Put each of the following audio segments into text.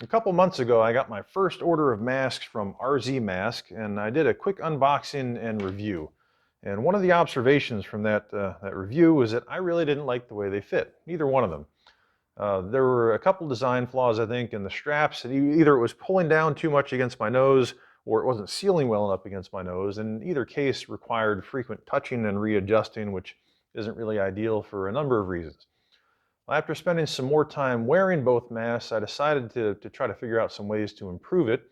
A couple months ago, I got my first order of masks from RZ Mask, and I did a quick unboxing and review. And one of the observations from that review was that I really didn't like the way they fit, neither one of them. There were a couple design flaws, I think, in the straps. Either it was pulling down too much against my nose, or it wasn't sealing well enough against my nose. And either case required frequent touching and readjusting, which isn't really ideal for a number of reasons. After spending some more time wearing both masks, I decided to try to figure out some ways to improve it.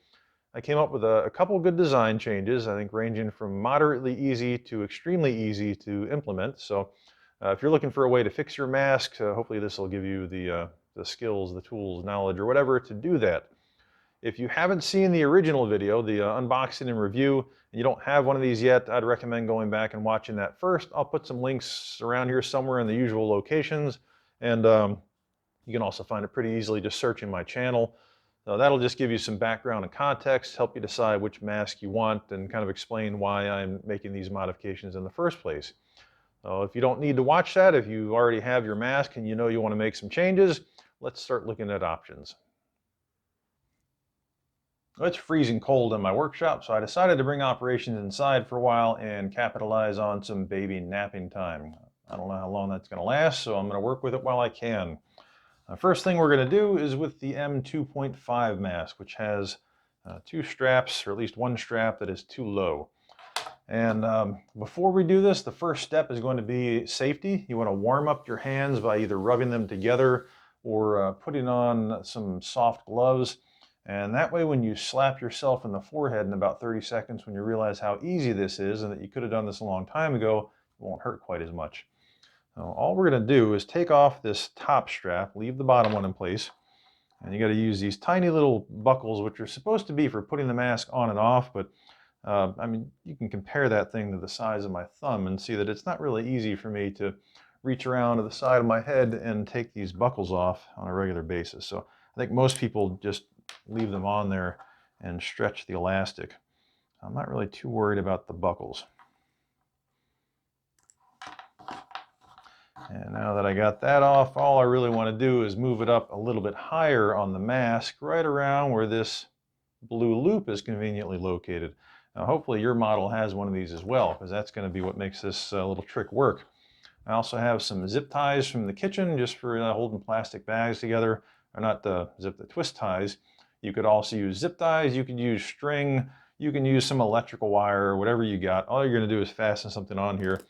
I came up with a couple good design changes, I think ranging from moderately easy to extremely easy to implement. So if you're looking for a way to fix your mask, hopefully this will give you the skills, the tools, knowledge, or whatever to do that. If you haven't seen the original video, the unboxing and review, and you don't have one of these yet, I'd recommend going back and watching that first. I'll put some links around here somewhere in the usual locations. And you can also find it pretty easily just searching my channel. That'll just give you some background and context, help you decide which mask you want, and kind of explain why I'm making these modifications in the first place. If you don't need to watch that, if you already have your mask and you know you want to make some changes, let's start looking at options. It's freezing cold in my workshop, so I decided to bring operations inside for a while and capitalize on some baby napping time. I don't know how long that's going to last, so I'm going to work with it while I can. First thing we're going to do is with the M2.5 mask, which has two straps, or at least one strap that is too low. And before we do this, the first step is going to be safety. You want to warm up your hands by either rubbing them together or putting on some soft gloves. And that way, when you slap yourself in the forehead in about 30 seconds, when you realize how easy this is and that you could have done this a long time ago, it won't hurt quite as much. Now, all we're going to do is take off this top strap, leave the bottom one in place, and you got to use these tiny little buckles, which are supposed to be for putting the mask on and off, but I mean, you can compare that thing to the size of my thumb and see that it's not really easy for me to reach around to the side of my head and take these buckles off on a regular basis. So I think most people just leave them on there and stretch the elastic. I'm not really too worried about the buckles. And now that I got that off, all I really want to do is move it up a little bit higher on the mask, right around where this blue loop is conveniently located. Now, hopefully your model has one of these as well, because that's going to be what makes this little trick work. I also have some zip ties from the kitchen just for holding plastic bags together, or not the twist ties. You could also use zip ties, you could use string, you can use some electrical wire, whatever you got. All you're going to do is fasten something on here.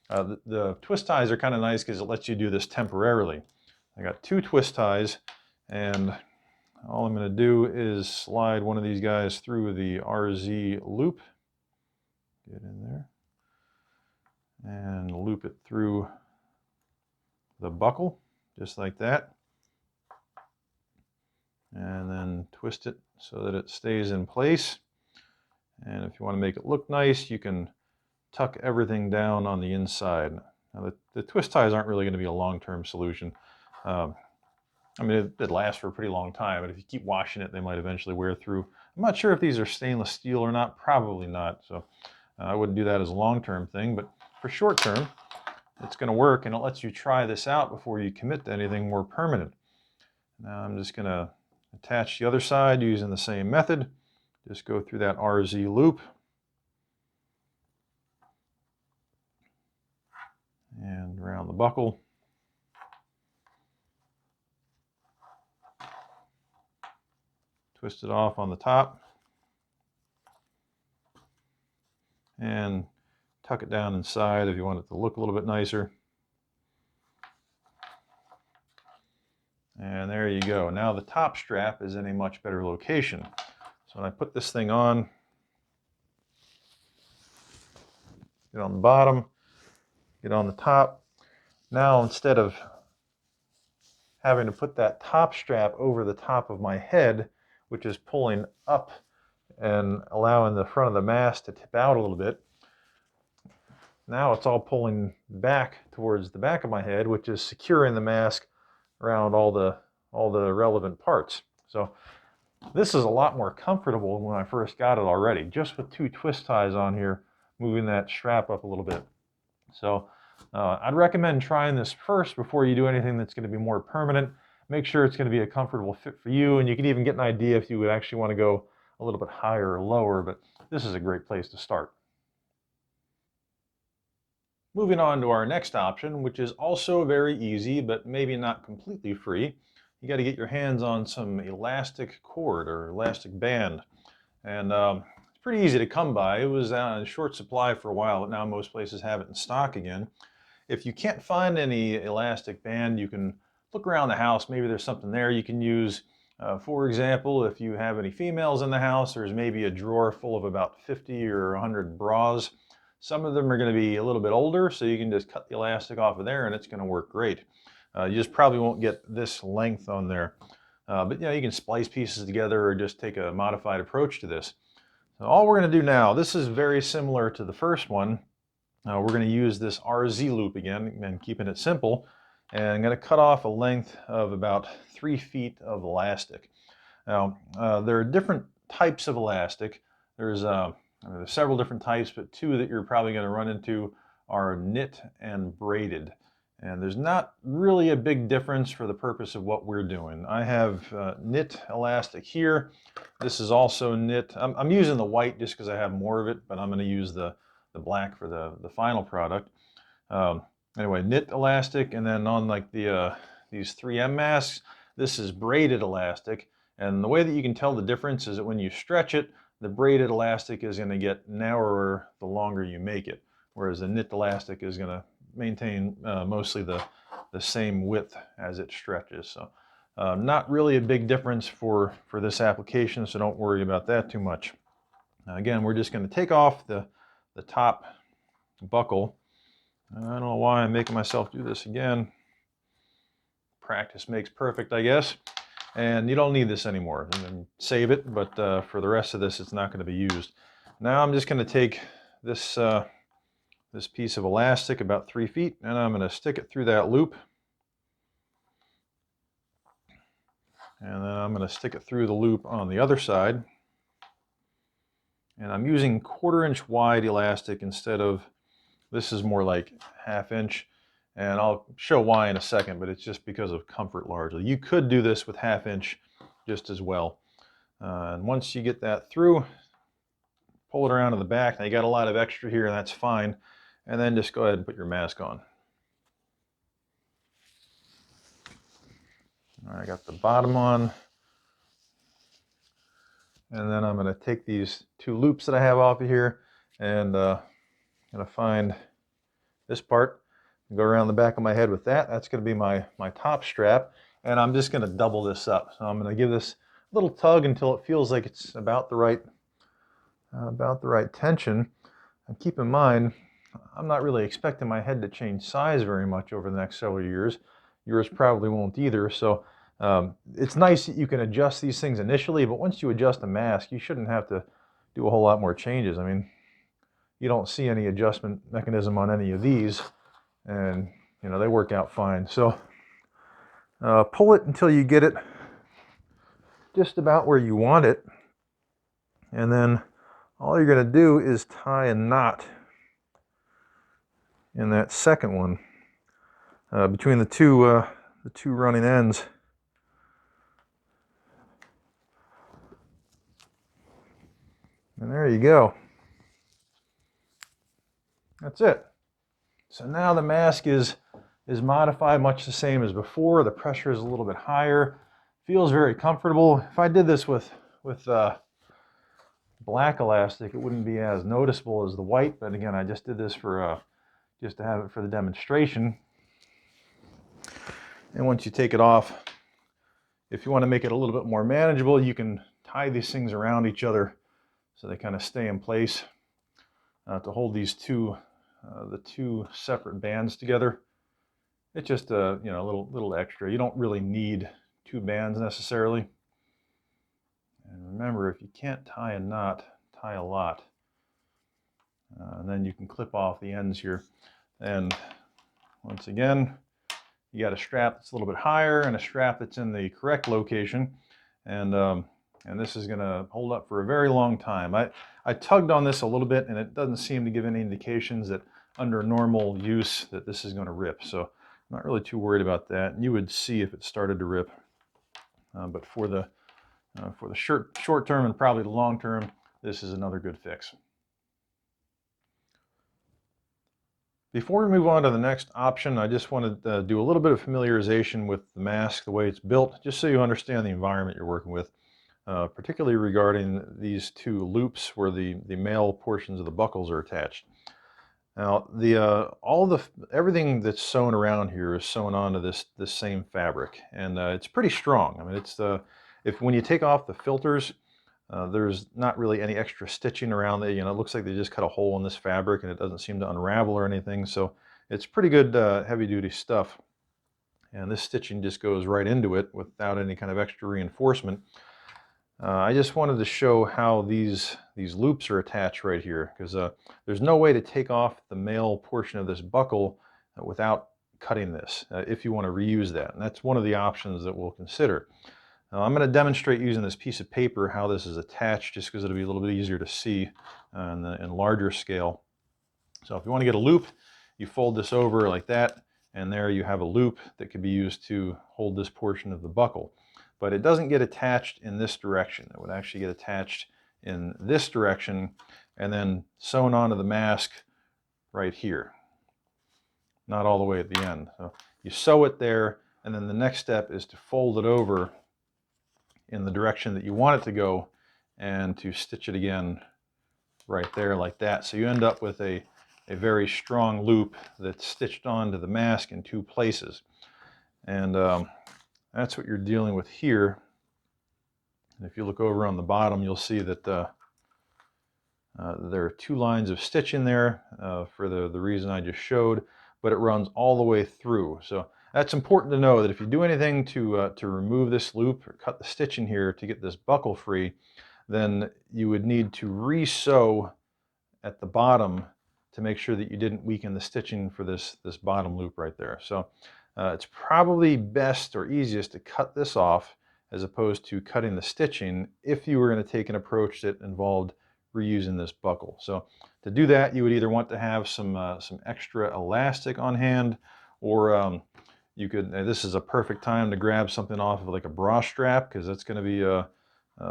The twist ties are kind of nice because it lets you do this temporarily. I got two twist ties, and all I'm going to do is slide one of these guys through the RZ loop. Get in there. And loop it through the buckle, just like that. And then twist it so that it stays in place. And if you want to make it look nice, you can tuck everything down on the inside. Now the twist ties aren't really going to be a long-term solution. I mean, it lasts for a pretty long time, but if you keep washing it, they might eventually wear through. I'm not sure if these are stainless steel or not, probably not. So I wouldn't do that as a long-term thing, but for short-term, it's going to work, and it lets you try this out before you commit to anything more permanent. Now I'm just going to attach the other side using the same method. Just go through that RZ loop. And around the buckle. Twist it off on the top. And tuck it down inside if you want it to look a little bit nicer. And there you go. Now the top strap is in a much better location. So when I put this thing on, get on the bottom, get on the top. Now instead of having to put that top strap over the top of my head, which is pulling up and allowing the front of the mask to tip out a little bit, now it's all pulling back towards the back of my head, which is securing the mask around all the relevant parts. So this is a lot more comfortable than when I first got it already, just with two twist ties on here, moving that strap up a little bit. So I'd recommend trying this first before you do anything that's going to be more permanent. make sure it's going to be a comfortable fit for you, and you can even get an idea if you would actually want to go a little bit higher or lower, but this is a great place to start. Moving on to our next option, which is also very easy, but maybe not completely free. You got to get your hands on some elastic cord or elastic band. And it's pretty easy to come by. It was in short supply for a while, but now most places have it in stock again. If you can't find any elastic band, you can look around the house. Maybe there's something there you can use. For example, if you have any females in the house, there's maybe a drawer full of about 50 or 100 bras. Some of them are going to be a little bit older, so you can just cut the elastic off of there and it's going to work great. You just probably won't get this length on there. But you can splice pieces together or just take a modified approach to this. So all we're going to do now, this is very similar to the first one. We're going to use this RZ loop again and keeping it simple. And I'm going to cut off a length of about 3 feet of elastic. Now, there are different types of elastic. There's several different types, but two that you're probably going to run into are knit and braided. And there's not really a big difference for the purpose of what we're doing. I have knit elastic here. This is also knit. I'm using the white just because I have more of it, but I'm going to use the black for the final product. Anyway, knit elastic, and then on like these 3M masks, this is braided elastic. And the way that you can tell the difference is that when you stretch it, the braided elastic is going to get narrower the longer you make it, whereas the knit elastic is going to maintain mostly the same width as it stretches. So not really a big difference for this application, so don't worry about that too much. Now, again, we're just going to take off the top buckle. I don't know why I'm making myself do this again. Practice makes perfect, I guess. And you don't need this anymore. You can save it, but for the rest of this, it's not going to be used. Now I'm just going to take this this piece of elastic about 3 feet, and I'm going to stick it through that loop. And then I'm going to stick it through the loop on the other side. And I'm using 1/4 inch wide elastic instead of, this is more like 1/2 inch. And I'll show why in a second, but it's just because of comfort largely. You could do this with 1/2 inch just as well. And once you get that through, pull it around to the back. Now you got a lot of extra here, and that's fine. And then just go ahead and put your mask on. All right, I got the bottom on. And then I'm going to take these 2 loops that I have off of here, and I'm going to find this part. Go around the back of my head with that. That's going to be my top strap, and I'm just going to double this up. So I'm going to give this a little tug until it feels like it's about the right tension. And keep in mind, I'm not really expecting my head to change size very much over the next several years. Yours probably won't either. So it's nice that you can adjust these things initially, but once you adjust the mask, you shouldn't have to do a whole lot more changes. I mean, you don't see any adjustment mechanism on any of these. And they work out fine. So pull it until you get it just about where you want it, and then all you're going to do is tie a knot in that second one between the two running ends. And there you go. That's it. So now the mask is modified much the same as before. The pressure is a little bit higher. Feels very comfortable. If I did this with black elastic, it wouldn't be as noticeable as the white. But again, I just did this for just to have it for the demonstration. And once you take it off, if you want to make it a little bit more manageable, you can tie these things around each other so they kind of stay in place to hold these the two separate bands together. It's just a little extra. You don't really need 2 bands necessarily. And remember, if you can't tie a knot, tie a lot. And then you can clip off the ends here. And once again, you got a strap that's a little bit higher and a strap that's in the correct location. And this is going to hold up for a very long time. I tugged on this a little bit, and it doesn't seem to give any indications that under normal use that this is going to rip. So I'm not really too worried about that. You would see if it started to rip. But for the short term and probably the long term, this is another good fix. Before we move on to the next option, I just want to do a little bit of familiarization with the mask, the way it's built, just so you understand the environment you're working with, particularly regarding these two loops where the male portions of the buckles are attached. Now, everything that's sewn around here is sewn onto this same fabric, and it's pretty strong. I mean, when you take off the filters, there's not really any extra stitching around it. You know, it looks like they just cut a hole in this fabric, and it doesn't seem to unravel or anything. So it's pretty good, heavy-duty stuff. And this stitching just goes right into it without any kind of extra reinforcement. I just wanted to show how these loops are attached right here, because there's no way to take off the male portion of this buckle without cutting this, if you want to reuse that. And that's one of the options that we'll consider. Now, I'm going to demonstrate using this piece of paper how this is attached, just because it'll be a little bit easier to see in larger scale. So if you want to get a loop, you fold this over like that, and there you have a loop that could be used to hold this portion of the buckle. But it doesn't get attached in this direction. It would actually get attached in this direction and then sewn onto the mask right here. Not all the way at the end. So you sew it there, and then the next step is to fold it over in the direction that you want it to go and to stitch it again right there like that. So you end up with a very strong loop that's stitched onto the mask in two places. And that's what you're dealing with here. And if you look over on the bottom, you'll see that there are two lines of stitch in there for the reason I just showed, but it runs all the way through. So that's important to know, that if you do anything to remove this loop or cut the stitch in here to get this buckle free, then you would need to re-sew at the bottom to make sure that you didn't weaken the stitching for this bottom loop right there. So it's probably best or easiest to cut this off as opposed to cutting the stitching if you were going to take an approach that involved reusing this buckle. So to do that, you would either want to have some extra elastic on hand, or you could, this is a perfect time to grab something off of like a bra strap, because that's going to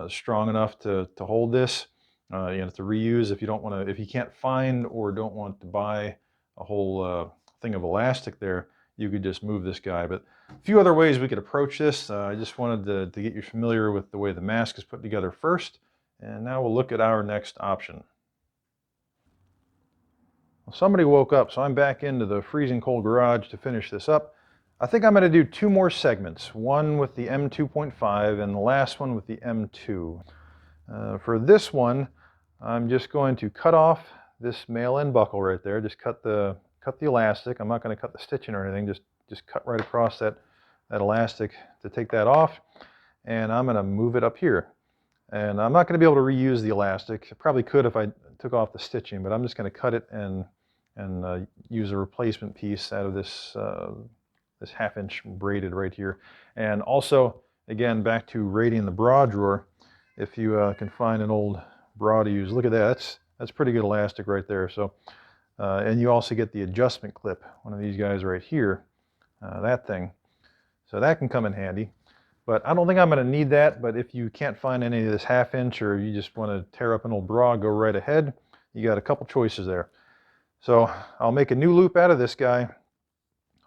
be strong enough to hold this. You know, to reuse if you don't want to, if you can't find or don't want to buy a whole thing of elastic there, you could just move this guy. But a few other ways we could approach this. I just wanted to get you familiar with the way the mask is put together first, and now we'll look at our next option. Well, somebody woke up, so I'm back into the freezing cold garage to finish this up. I think I'm going to do two more segments, one with the M2.5 and the last one with the M2. For this one, I'm just going to cut off this male end buckle right there. Just cut the elastic. I'm not going to cut the stitching or anything. Just cut right across that elastic to take that off. And I'm going to move it up here. And I'm not going to be able to reuse the elastic. I probably could if I took off the stitching, but I'm just going to cut it and use a replacement piece out of this this 1/2 inch braided right here. And also, again, back to raiding the bra drawer. If you can find an old bra to use, look at that. That's pretty good elastic right there. So, and you also get the adjustment clip, one of these guys right here, that thing. So that can come in handy. But I don't think I'm going to need that. But if you can't find any of this 1/2 inch, or you just want to tear up an old bra, go right ahead. You got a couple choices there. So I'll make a new loop out of this guy,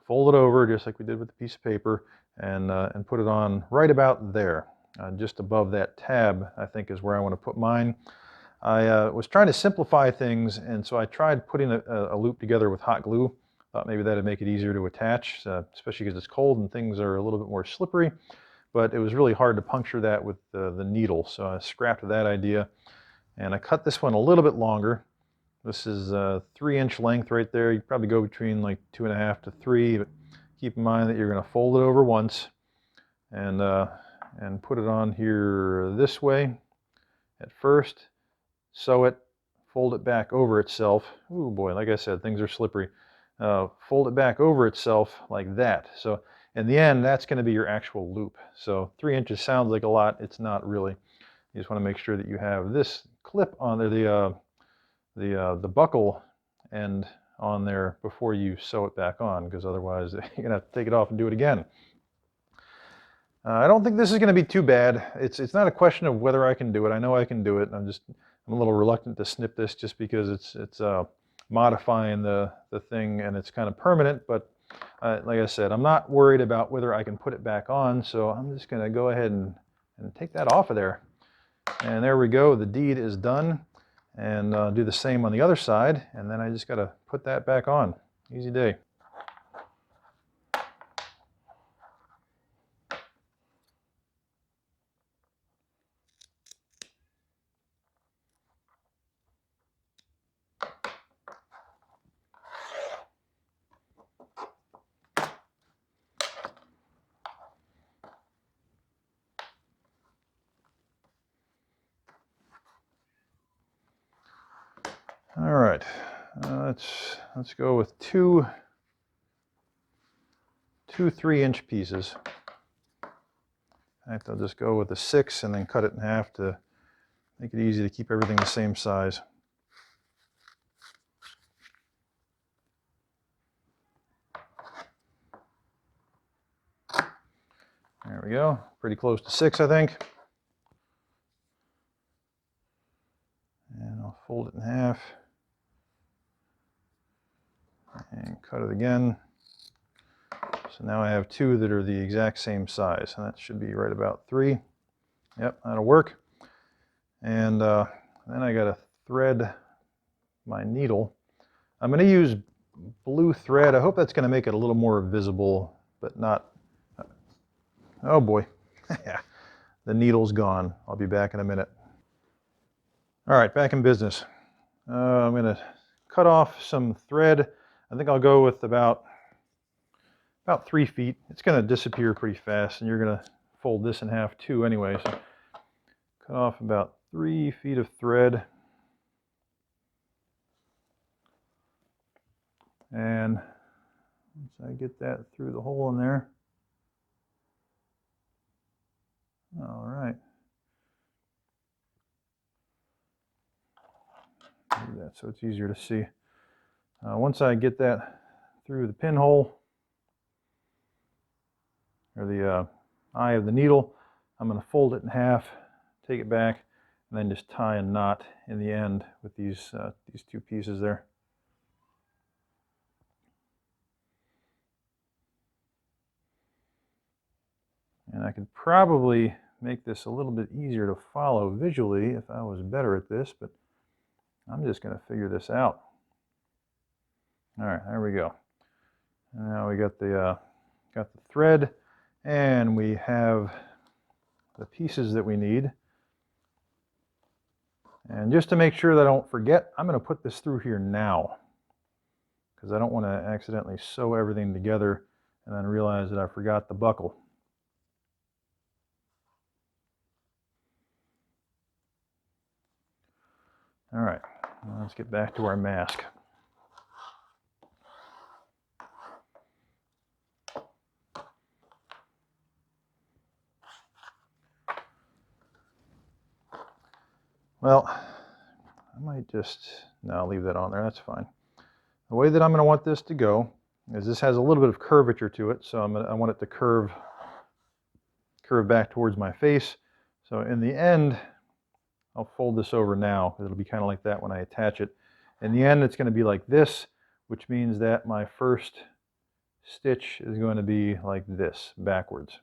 fold it over just like we did with the piece of paper, and put it on right about there. Just above that tab, I think, is where I want to put mine. I was trying to simplify things, and so I tried putting a loop together with hot glue. Thought maybe that'd make it easier to attach, especially because it's cold and things are a little bit more slippery. But it was really hard to puncture that with the needle, so I scrapped that idea. And I cut this one a little bit longer. This is 3-inch length right there. You probably go between like 2.5 to 3, but keep in mind that you're going to fold it over once and put it on here this way at first, sew it, fold it back over itself. Oh boy, like I said, things are slippery. Fold it back over itself like that. So in the end, that's going to be your actual loop. So 3 inches sounds like a lot. It's not really. You just want to make sure that you have this clip on there, the buckle end on there before you sew it back on, because otherwise you're going to have to take it off and do it again. I don't think this is going to be too bad. It's not a question of whether I can do it. I know I can do it. I'm a little reluctant to snip this just because it's modifying the thing, and it's kind of permanent. But like I said, I'm not worried about whether I can put it back on, so I'm just going to go ahead and take that off of there. And there we go. The deed is done. And do the same on the other side, and then I just got to put that back on. Easy day. All right, let's go with two 3-inch pieces. In fact, I'll just go with a 6 and then cut it in half to make it easy to keep everything the same size. There we go, pretty close to 6, I think. And I'll fold it in half and cut it again. So now I have 2 that are the exact same size, and that should be right about 3. Yep, that'll work. And then I got to thread my needle. I'm going to use blue thread. I hope that's going to make it a little more visible, but not... Oh boy, yeah, the needle's gone. I'll be back in a minute. All right, back in business. I'm going to cut off some thread. I think I'll go with about 3 feet. It's going to disappear pretty fast, and you're going to fold this in half too anyway. So cut off about 3 feet of thread. And once I get that through the hole in there, all right. Do that so it's easier to see. Once I get that through the pinhole, or the eye of the needle, I'm going to fold it in half, take it back, and then just tie a knot in the end with these 2 pieces there. And I could probably make this a little bit easier to follow visually if I was better at this, but I'm just going to figure this out. All right, there we go. And now we got the thread, and we have the pieces that we need. And just to make sure that I don't forget, I'm going to put this through here now, because I don't want to accidentally sew everything together and then realize that I forgot the buckle. All right, let's get back to our mask. Well, I might just, no, I'll leave that on there, that's fine. The way that I'm going to want this to go is this has a little bit of curvature to it, so I want it to curve back towards my face. So in the end, I'll fold this over now, because it'll be kind of like that when I attach it. In the end, it's going to be like this, which means that my first stitch is going to be like this, backwards.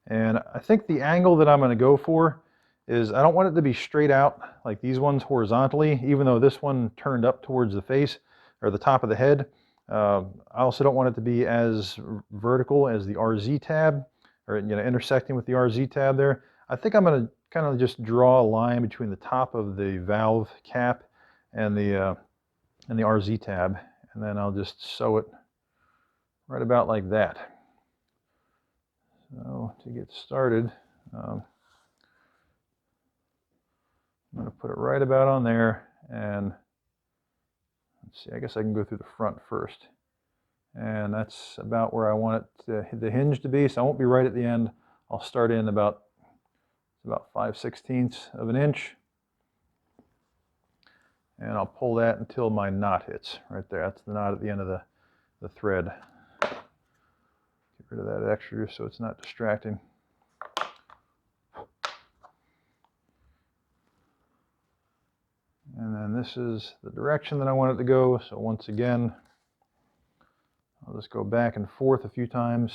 And I think the angle that I'm going to go for is I don't want it to be straight out like these ones horizontally, even though this one turned up towards the face or the top of the head. I also don't want it to be as vertical as the RZ tab, or intersecting with the RZ tab there. I think I'm going to kind of just draw a line between the top of the valve cap and the RZ tab, and then I'll just sew it right about like that. So to get started, I'm going to put it right about on there, and let's see, I guess I can go through the front first. And that's about where I want it the hinge to be, so I won't be right at the end. I'll start in about 5/16 of an inch. and I'll pull that until my knot hits right there. That's the knot at the end of the thread. Get rid of that extra so it's not distracting. And then this is the direction that I want it to go. So once again, I'll just go back and forth a few times.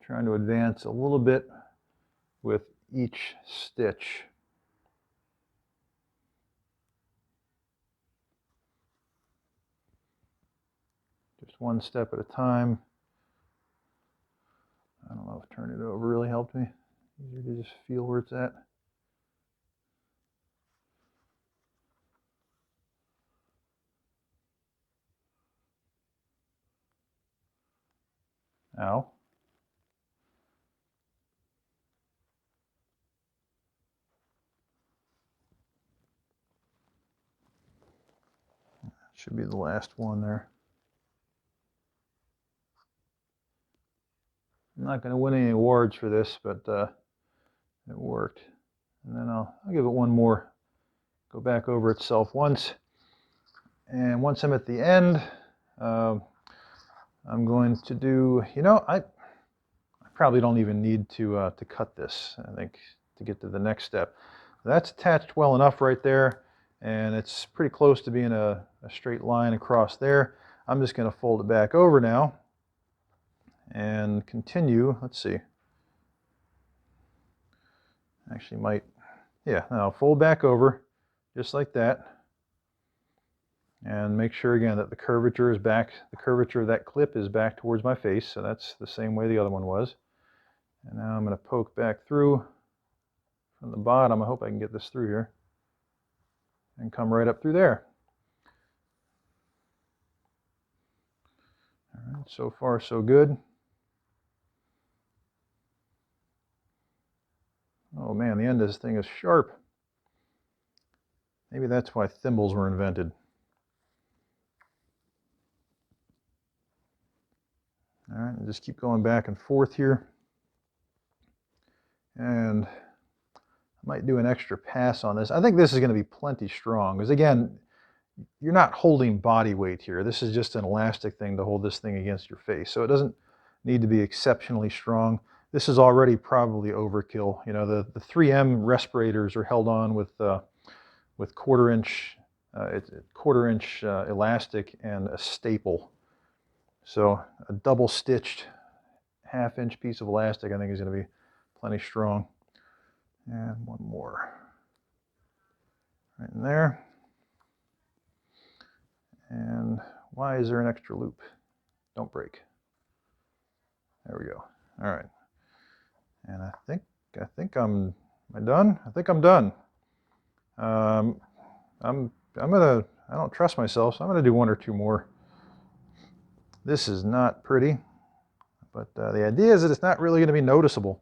Trying to advance a little bit with each stitch. Just one step at a time. I don't know if turning it over really helped me. Easier to just feel where it's at. Ow. Should be the last one there. I'm not going to win any awards for this, but it worked. And then I'll give it one more. Go back over itself once. And once I'm at the end, I'm going to do, I probably don't even need to cut this, I think, to get to the next step. That's attached well enough right there, and it's pretty close to being a straight line across there. I'm just going to fold it back over now and continue. Let's see. Actually might, yeah, now fold back over just like that. And make sure again that the curvature is back, the curvature of that clip is back towards my face, so that's the same way the other one was. And now I'm going to poke back through from the bottom. I hope I can get this through here and come right up through there. All right, so far so good. Oh man, the end of this thing is sharp. Maybe that's why thimbles were invented. All right, and just keep going back and forth here. And I might do an extra pass on this. I think this is going to be plenty strong, because again, you're not holding body weight here. This is just an elastic thing to hold this thing against your face. So it doesn't need to be exceptionally strong. This is already probably overkill. The 3M respirators are held on with quarter-inch elastic and a staple. So a double-stitched half-inch piece of elastic I think is going to be plenty strong. And one more right in there. And why is there an extra loop? Don't break. There we go. All right. And I think am I done? I think I'm done. I don't trust myself, so I'm gonna do one or two more. This is not pretty, but the idea is that it's not really going to be noticeable.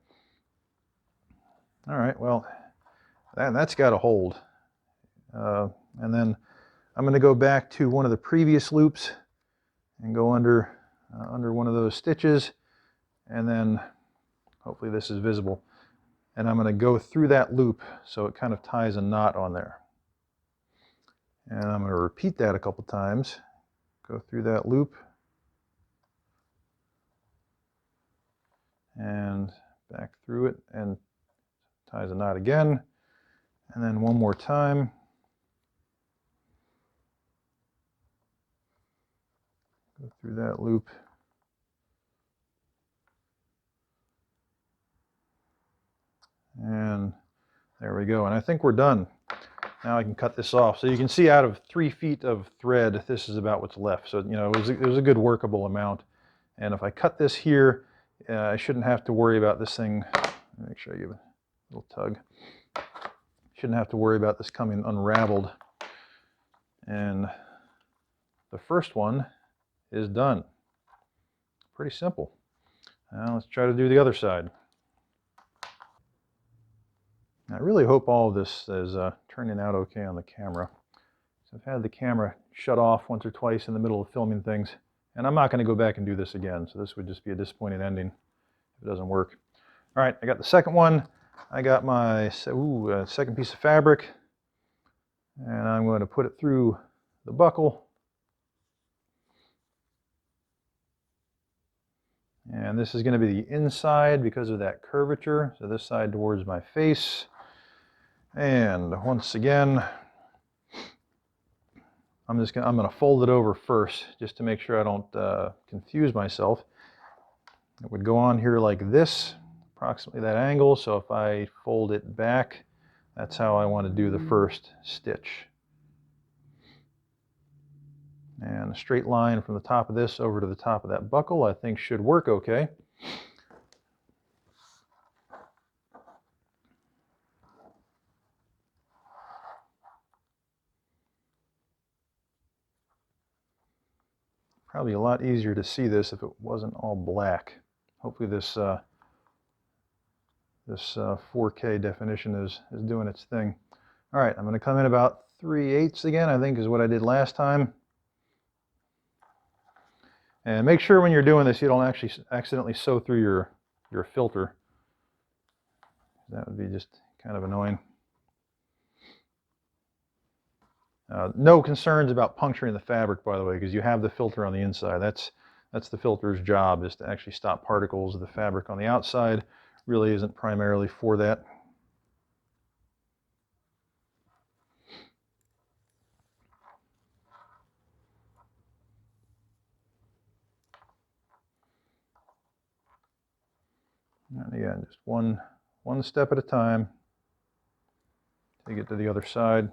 All right, well, that's got to hold. And then I'm going to go back to one of the previous loops and go under one of those stitches, and then hopefully this is visible. And I'm going to go through that loop so it kind of ties a knot on there. And I'm going to repeat that a couple times. Go through that loop. And back through it and ties a knot again, and then one more time. Go through that loop. And there we go. And I think we're done. Now I can cut this off. So you can see out of 3 feet of thread, this is about what's left. So, it was a good workable amount. And if I cut this here, I shouldn't have to worry about this thing. Make sure I give it a little tug. Shouldn't have to worry about this coming unraveled. And the first one is done. Pretty simple. Now let's try to do the other side. I really hope all of this is turning out okay on the camera. So I've had the camera shut off once or twice in the middle of filming things, and I'm not going to go back and do this again, so this would just be a disappointing ending if it doesn't work. All right, I got the second one. I got my second piece of fabric, and I'm going to put it through the buckle. And this is going to be the inside because of that curvature. So this side towards my face. And once again, I'm going to fold it over first just to make sure I don't confuse myself. It would go on here like this, approximately that angle. So if I fold it back, that's how I want to do the first stitch. And a straight line from the top of this over to the top of that buckle, I think should work okay. Probably a lot easier to see this if it wasn't all black. Hopefully this 4K definition is doing its thing. All right, I'm going to come in about 3/8 again, I think is what I did last time. And make sure when you're doing this you don't actually accidentally sew through your filter. That would be just kind of annoying. No concerns about puncturing the fabric, by the way, because you have the filter on the inside. That's the filter's job, is to actually stop particles of the fabric on the outside. Really isn't primarily for that. And again, just one step at a time. Take it to the other side.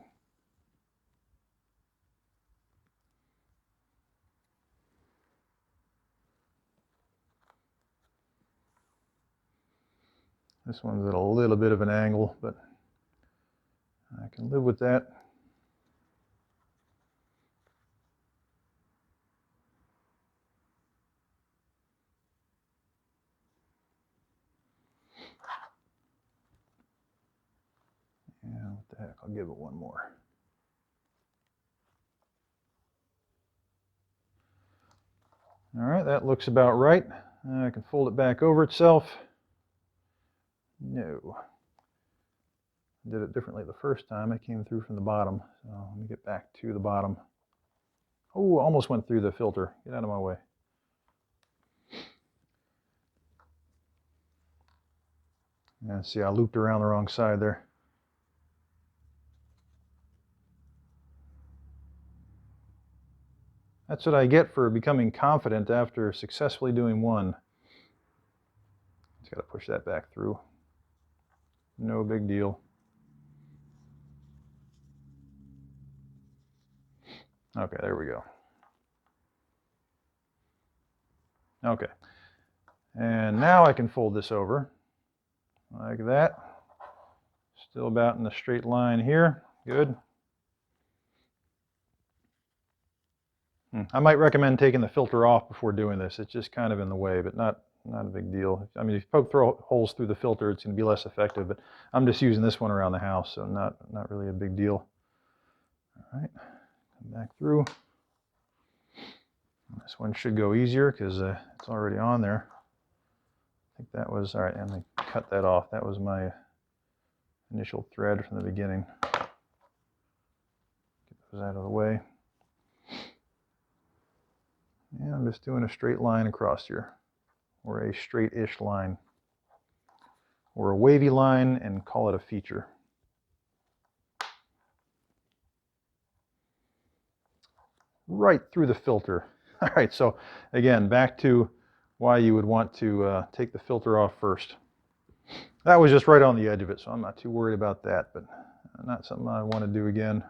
This one's at a little bit of an angle, but I can live with that. Yeah, what the heck, I'll give it one more. All right, that looks about right. I can fold it back over itself. No. I did it differently the first time. I came through from the bottom. So let me get back to the bottom. Oh, almost went through the filter. Get out of my way. Yeah, see, I looped around the wrong side there. That's what I get for becoming confident after successfully doing one. Just got to push that back through. No big deal. Okay, there we go. Okay. And now I can fold this over like that. Still about in a straight line here. Good. I might recommend taking the filter off before doing this. It's just kind of in the way, but not a big deal. I mean, if you poke holes through the filter, it's going to be less effective, but I'm just using this one around the house, so not really a big deal. All right, come back through. This one should go easier because it's already on there. I think that was, all right, and I cut that off. That was my initial thread from the beginning. Get those out of the way. And I'm just doing a straight line across here, or a straight-ish line, or a wavy line, and call it a feature. Right through the filter. All right, so again, back to why you would want to take the filter off first. That was just right on the edge of it, so I'm not too worried about that, but not something I want to do again.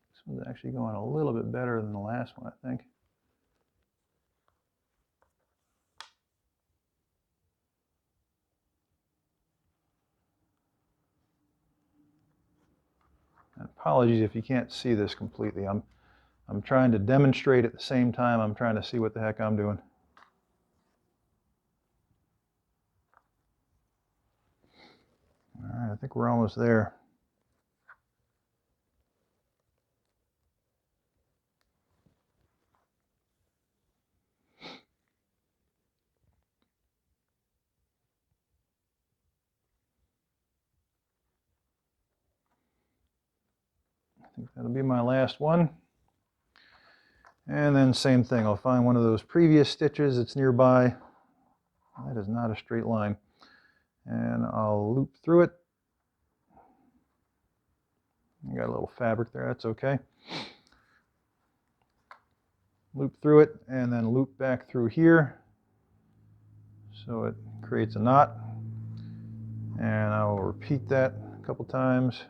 This one's actually going a little bit better than the last one, I think. And apologies if you can't see this completely. I'm trying to demonstrate at the same time I'm trying to see what the heck I'm doing. All right, I think we're almost there. I think that'll be my last one. And then same thing, I'll find one of those previous stitches that's nearby. That is not a straight line. And I'll loop through it. You got a little fabric there, that's okay. Loop through it and then loop back through here so it creates a knot. And I will repeat that a couple times.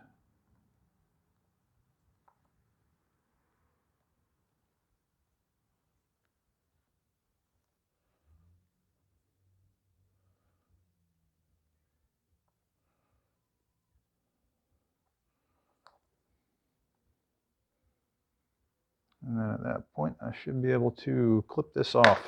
And then at that point, I should be able to clip this off.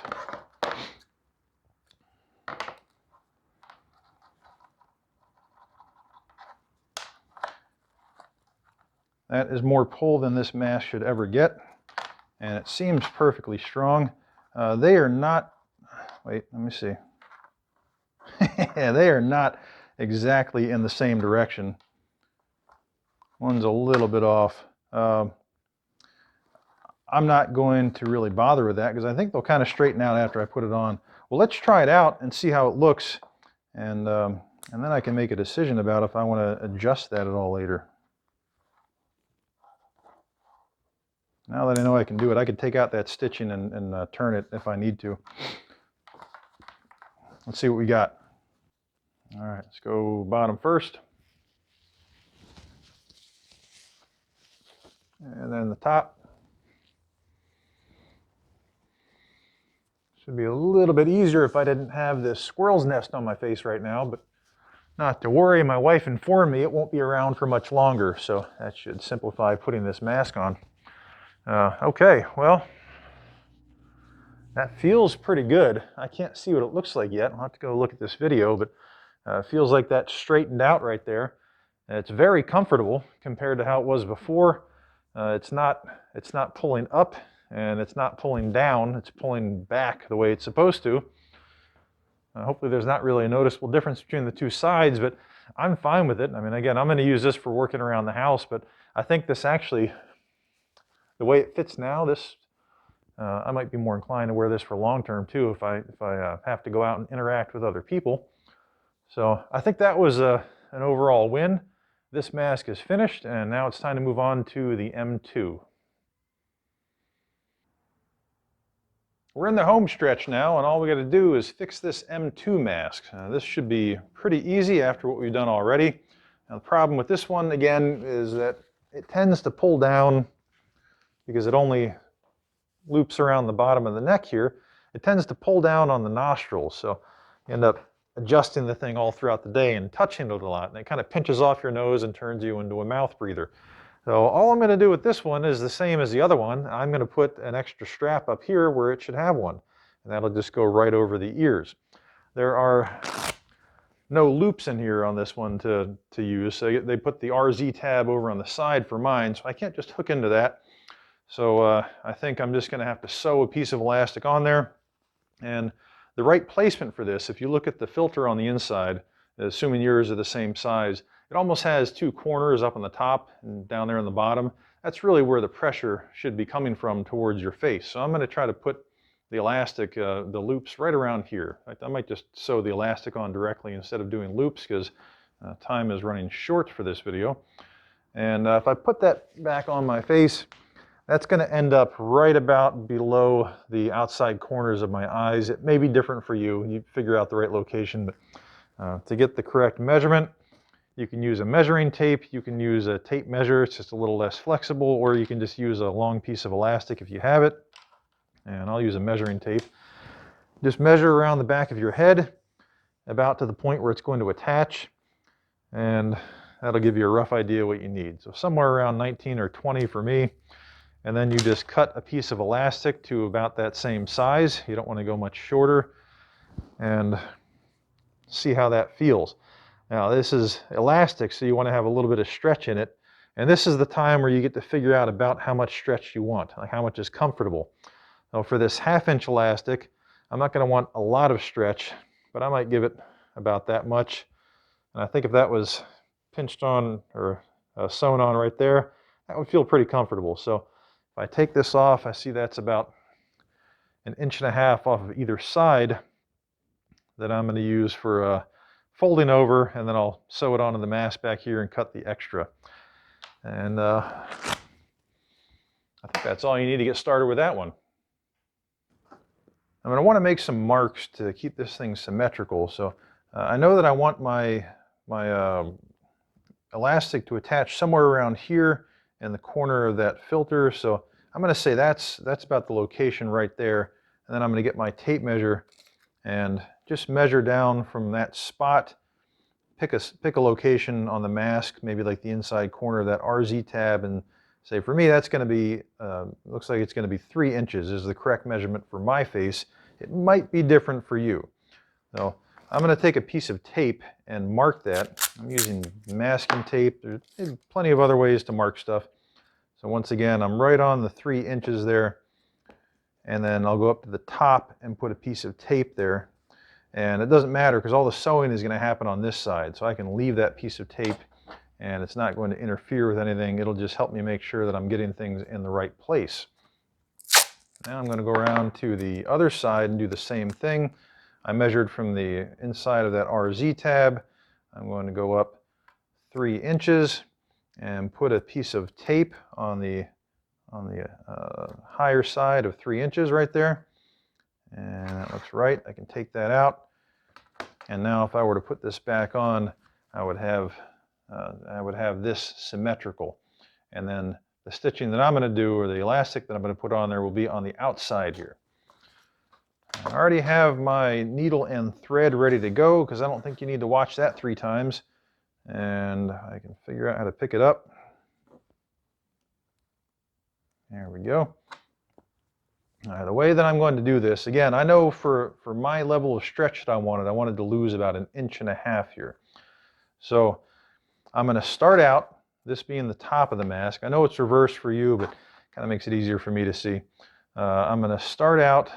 That is more pull than this mask should ever get, and it seems perfectly strong. They are not, wait, let me see. They are not exactly in the same direction. One's a little bit off. I'm not going to really bother with that because I think they'll kind of straighten out after I put it on. Well, let's try it out and see how it looks, and then I can make a decision about if I want to adjust that at all later. Now that I know I can do it, I could take out that stitching and turn it if I need to. Let's see what we got. All right, let's go bottom first. And then the top. Should be a little bit easier if I didn't have this squirrel's nest on my face right now, but not to worry, my wife informed me it won't be around for much longer, so that should simplify putting this mask on. Okay, well, that feels pretty good. I can't see what it looks like yet. I'll have to go look at this video, but it feels like that's straightened out right there. It's very comfortable compared to how it was before. It's not pulling up and it's not pulling down. It's pulling back the way it's supposed to. Hopefully there's not really a noticeable difference between the two sides, but I'm fine with it. I mean, again, I'm going to use this for working around the house, but I think this actually, the way it fits now, this I might be more inclined to wear this for long term too if I have to go out and interact with other people. So I think that was an overall win. This mask is finished, and now it's time to move on to the M2. We're in the home stretch now, and all we got to do is fix this M2 mask. This should be pretty easy after what we've done already. Now, the problem with this one, again, is that it tends to pull down because it only loops around the bottom of the neck here. It tends to pull down on the nostrils, so you end up adjusting the thing all throughout the day and touching it a lot, and it kind of pinches off your nose and turns you into a mouth breather. So all I'm going to do with this one is the same as the other one. I'm going to put an extra strap up here where it should have one, and that'll just go right over the ears. There are no loops in here on this one to use, so they put the RZ tab over on the side for mine, so I can't just hook into that. So I think I'm just going to have to sew a piece of elastic on there. And the right placement for this, if you look at the filter on the inside, assuming yours are the same size, it almost has two corners up on the top and down there on the bottom. That's really where the pressure should be coming from towards your face. So I'm going to try to put the elastic, the loops right around here. In fact, I might just sew the elastic on directly instead of doing loops because time is running short for this video. And if I put that back on my face, that's going to end up right about below the outside corners of my eyes. It may be different for you. You figure out the right location, but to get the correct measurement, you can use a measuring tape. You can use a tape measure. It's just a little less flexible, or you can just use a long piece of elastic if you have it. And I'll use a measuring tape. Just measure around the back of your head, about to the point where it's going to attach, and that'll give you a rough idea what you need. So somewhere around 19 or 20 for me. And then you just cut a piece of elastic to about that same size. You don't want to go much shorter, and see how that feels. Now this is elastic, so you want to have a little bit of stretch in it. And this is the time where you get to figure out about how much stretch you want, like how much is comfortable. Now for this 1/2 inch elastic, I'm not going to want a lot of stretch, but I might give it about that much. And I think if that was pinched on or sewn on right there, that would feel pretty comfortable. So if I take this off, I see that's about 1.5 inches off of either side that I'm going to use for folding over, and then I'll sew it onto the mask back here and cut the extra. And I think that's all you need to get started with that one. I'm going to want to make some marks to keep this thing symmetrical. So I know that I want my elastic to attach somewhere around here in the corner of that filter. So I'm going to say that's about the location right there. And then I'm going to get my tape measure and just measure down from that spot. Pick a location on the mask, maybe like the inside corner of that RZ tab, and say for me that's going to be, looks like it's going to be 3 inches is the correct measurement for my face. It might be different for you. So I'm going to take a piece of tape and mark that. I'm using masking tape. There's plenty of other ways to mark stuff. So once again, I'm right on the 3 inches there. And then I'll go up to the top and put a piece of tape there. And it doesn't matter because all the sewing is going to happen on this side. So I can leave that piece of tape and it's not going to interfere with anything. It'll just help me make sure that I'm getting things in the right place. Now I'm going to go around to the other side and do the same thing. I measured from the inside of that RZ tab. I'm going to go up 3 inches and put a piece of tape on the higher side of 3 inches right there. And that looks right. I can take that out. And now if I were to put this back on, I would have this symmetrical. And then the stitching that I'm going to do, or the elastic that I'm going to put on there, will be on the outside here. I already have my needle and thread ready to go because I don't think you need to watch that 3 times. And I can figure out how to pick it up. There we go. The way that I'm going to do this, again, I know for my level of stretch that I wanted to lose about 1.5 inches here. So I'm going to start out, this being the top of the mask. I know it's reversed for you, but kind of makes it easier for me to see. I'm going to start out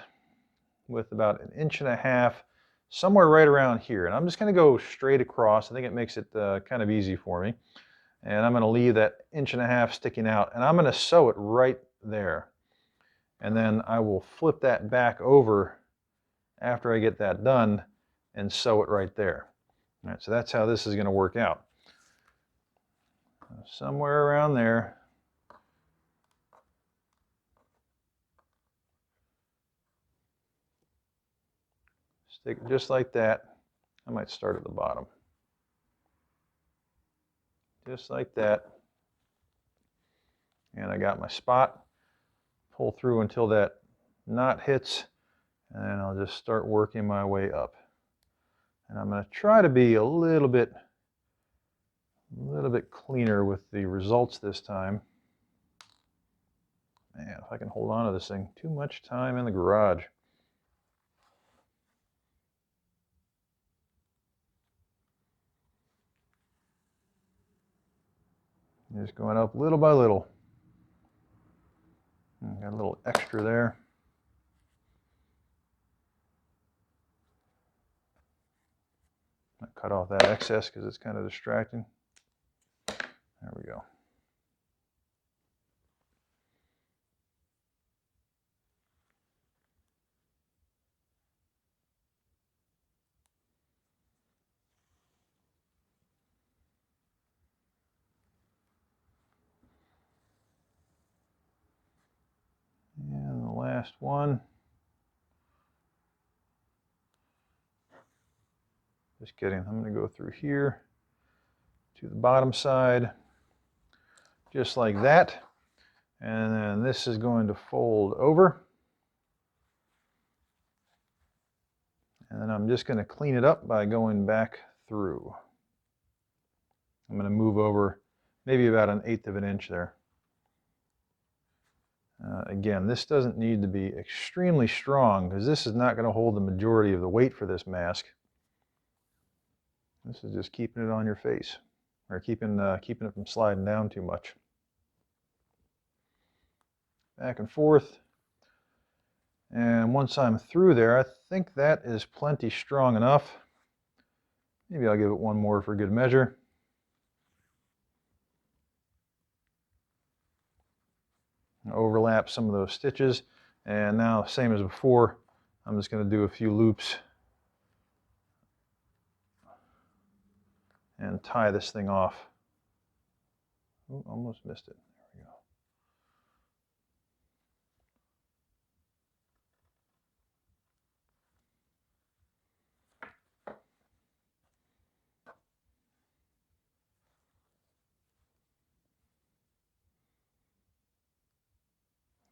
with about 1.5 inches, somewhere right around here. And I'm just going to go straight across. I think it makes it kind of easy for me. And I'm going to leave that 1.5 inches sticking out. And I'm going to sew it right there. And then I will flip that back over after I get that done and sew it right there. All right, so that's how this is going to work out. Somewhere around there. Stick it just like that. I might start at the bottom. Just like that. And I got my spot. Pull through until that knot hits, and then I'll just start working my way up. And I'm going to try to be a little bit cleaner with the results this time. Man, if I can hold on to this thing, too much time in the garage. Just going up little by little. Got a little extra there. I cut off that excess because it's kind of distracting. There we go. And the last one. Just kidding. I'm going to go through here to the bottom side, just like that. And then this is going to fold over. And then I'm just going to clean it up by going back through. I'm going to move over maybe about 1/8 of an inch there. Again, this doesn't need to be extremely strong because this is not going to hold the majority of the weight for this mask. This is just keeping it on your face, or keeping it from sliding down too much. Back and forth. And once I'm through there, I think that is plenty strong enough. Maybe I'll give it one more for good measure. Overlap some of those stitches, and now same as before, I'm just going to do a few loops and tie this thing off. Ooh, almost missed it. There we go.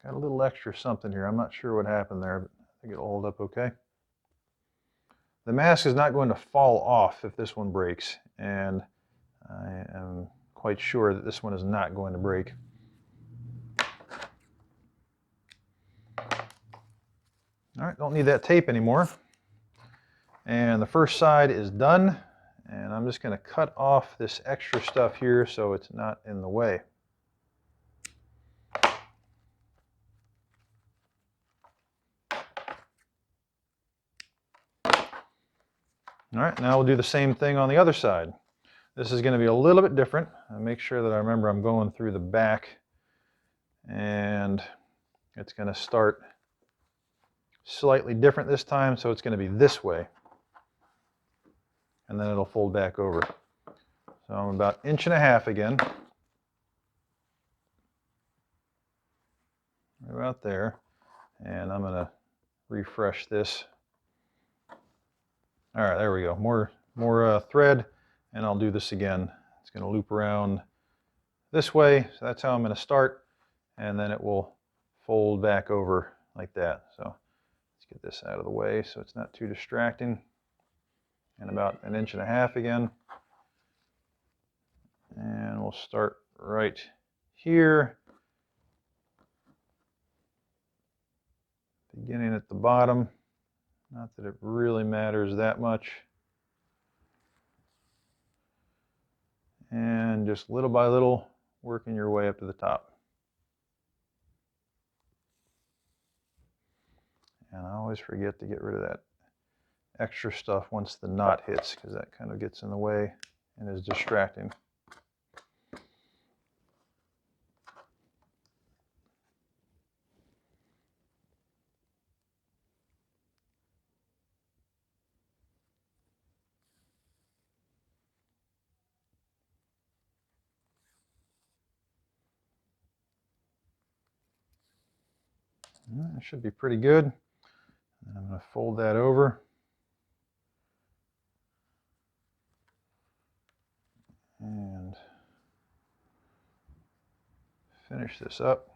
Got a little extra something here. I'm not sure what happened there, but I think it'll hold up okay. The mask is not going to fall off if this one breaks, and I am quite sure that this one is not going to break. All right, don't need that tape anymore. And the first side is done, and I'm just going to cut off this extra stuff here so it's not in the way. All right, now we'll do the same thing on the other side. This is going to be a little bit different. I'll make sure that I remember I'm going through the back, and it's going to start slightly different this time, so it's going to be this way, and then it'll fold back over. So I'm about 1.5 inches again, right about there, and I'm going to refresh this. All right, there we go. More thread, and I'll do this again. It's going to loop around this way, so that's how I'm going to start, and then it will fold back over like that. So let's get this out of the way so it's not too distracting. And about 1.5 inches again, and we'll start right here, beginning at the bottom. Not that it really matters that much. And just little by little, working your way up to the top. And I always forget to get rid of that extra stuff once the knot hits, because that kind of gets in the way and is distracting. That should be pretty good. And I'm going to fold that over. And finish this up.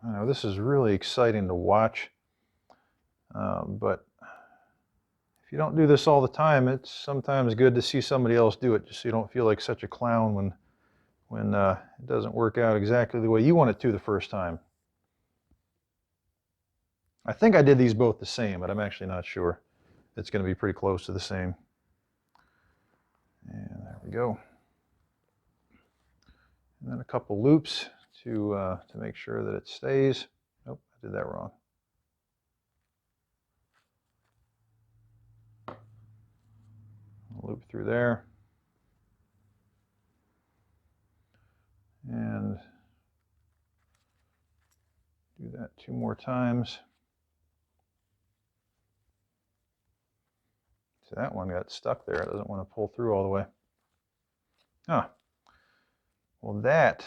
I know this is really exciting to watch, but if you don't do this all the time, it's sometimes good to see somebody else do it, just so you don't feel like such a clown when it doesn't work out exactly the way you want it to the first time. I think I did these both the same, but I'm actually not sure. It's going to be pretty close to the same. And there we go. And then a couple loops to make sure that it stays. Nope, I did that wrong. Loop through there. And do that 2 more times. So that one got stuck there. It doesn't want to pull through all the way. Ah, well that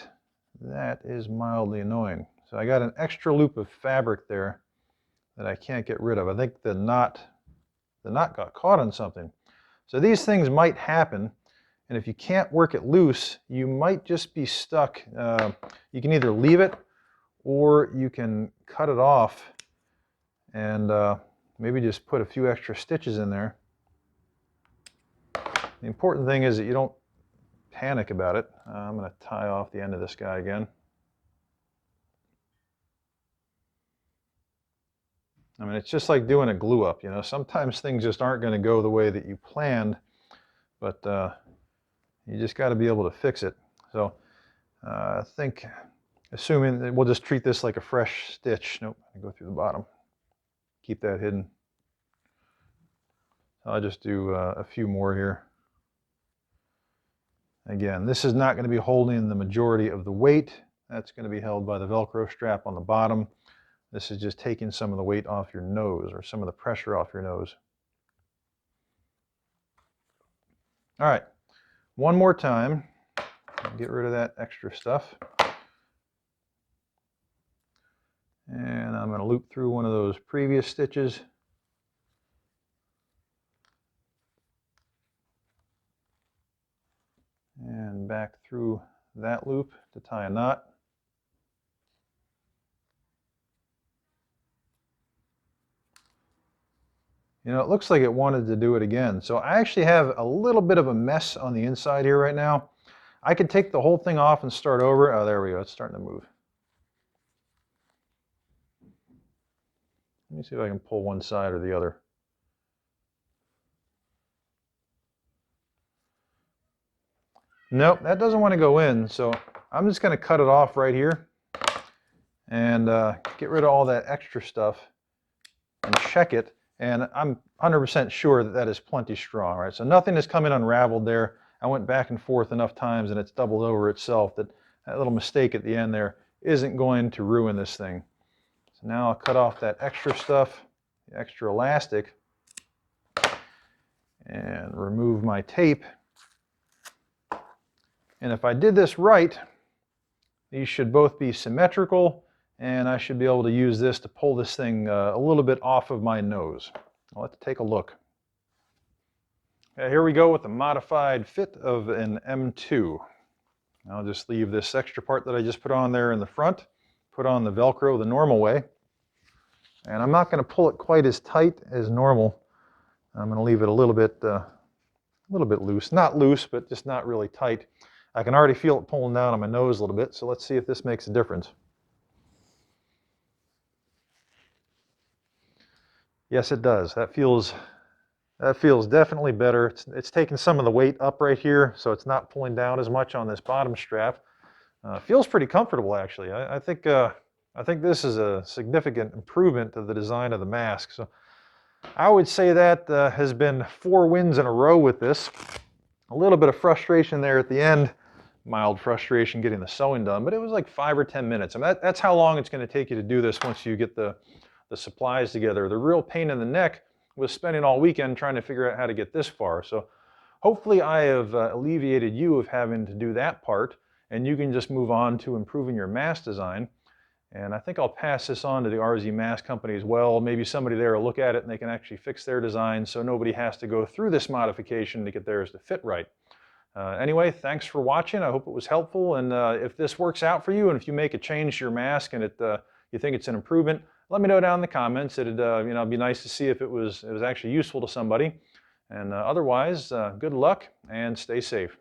is mildly annoying. So I got an extra loop of fabric there that I can't get rid of. I think the knot got caught on something. So these things might happen, and if you can't work it loose, you might just be stuck. You can either leave it, or you can cut it off and maybe just put a few extra stitches in there. The important thing is that you don't panic about it. I'm going to tie off the end of this guy again. I mean, it's just like doing a glue up, you know. Sometimes things just aren't going to go the way that you planned, but you just got to be able to fix it. So I think, assuming that we'll just treat this like a fresh stitch. Nope, I go through the bottom. Keep that hidden. I'll just do a few more here. Again, this is not going to be holding the majority of the weight. That's going to be held by the Velcro strap on the bottom. This is just taking some of the weight off your nose, or some of the pressure off your nose. All right, one more time. Get rid of that extra stuff. And I'm going to loop through one of those previous stitches. And back through that loop to tie a knot. You know, it looks like it wanted to do it again. So I actually have a little bit of a mess on the inside here right now. I could take the whole thing off and start over. Oh, there we go. It's starting to move. Let me see if I can pull one side or the other. Nope, that doesn't want to go in. So I'm just going to cut it off right here and get rid of all that extra stuff and check it. And I'm 100% sure that that is plenty strong, right? So nothing has come in unraveled there. I went back and forth enough times and it's doubled over itself that that little mistake at the end there isn't going to ruin this thing. So now I'll cut off that extra stuff, the extra elastic, and remove my tape. And if I did this right, these should both be symmetrical, and I should be able to use this to pull this thing a little bit off of my nose. Let's take a look. Okay, here we go with the modified fit of an M2. I'll just leave this extra part that I just put on there in the front, put on the Velcro the normal way, and I'm not going to pull it quite as tight as normal. I'm going to leave it a little bit loose. Not loose, but just not really tight. I can already feel it pulling down on my nose a little bit, so let's see if this makes a difference. Yes, it does. That feels definitely better. It's taking some of the weight up right here, so it's not pulling down as much on this bottom strap. Feels pretty comfortable, actually. I think this is a significant improvement to the design of the mask. So I would say that has been 4 wins in a row with this. A little bit of frustration there at the end, mild frustration getting the sewing done, but it was like 5 or 10 minutes. I mean, that's how long it's going to take you to do this once you get the supplies together. The real pain in the neck was spending all weekend trying to figure out how to get this far. So hopefully I have alleviated you of having to do that part, and you can just move on to improving your mask design. And I think I'll pass this on to the RZ Mask Company as well. Maybe somebody there will look at it and they can actually fix their design so nobody has to go through this modification to get theirs to fit right. Anyway, thanks for watching. I hope it was helpful. And if this works out for you, and if you make a change to your mask and you think it's an improvement, let me know down in the comments. It'd be nice to see if it was actually useful to somebody. And otherwise, good luck and stay safe.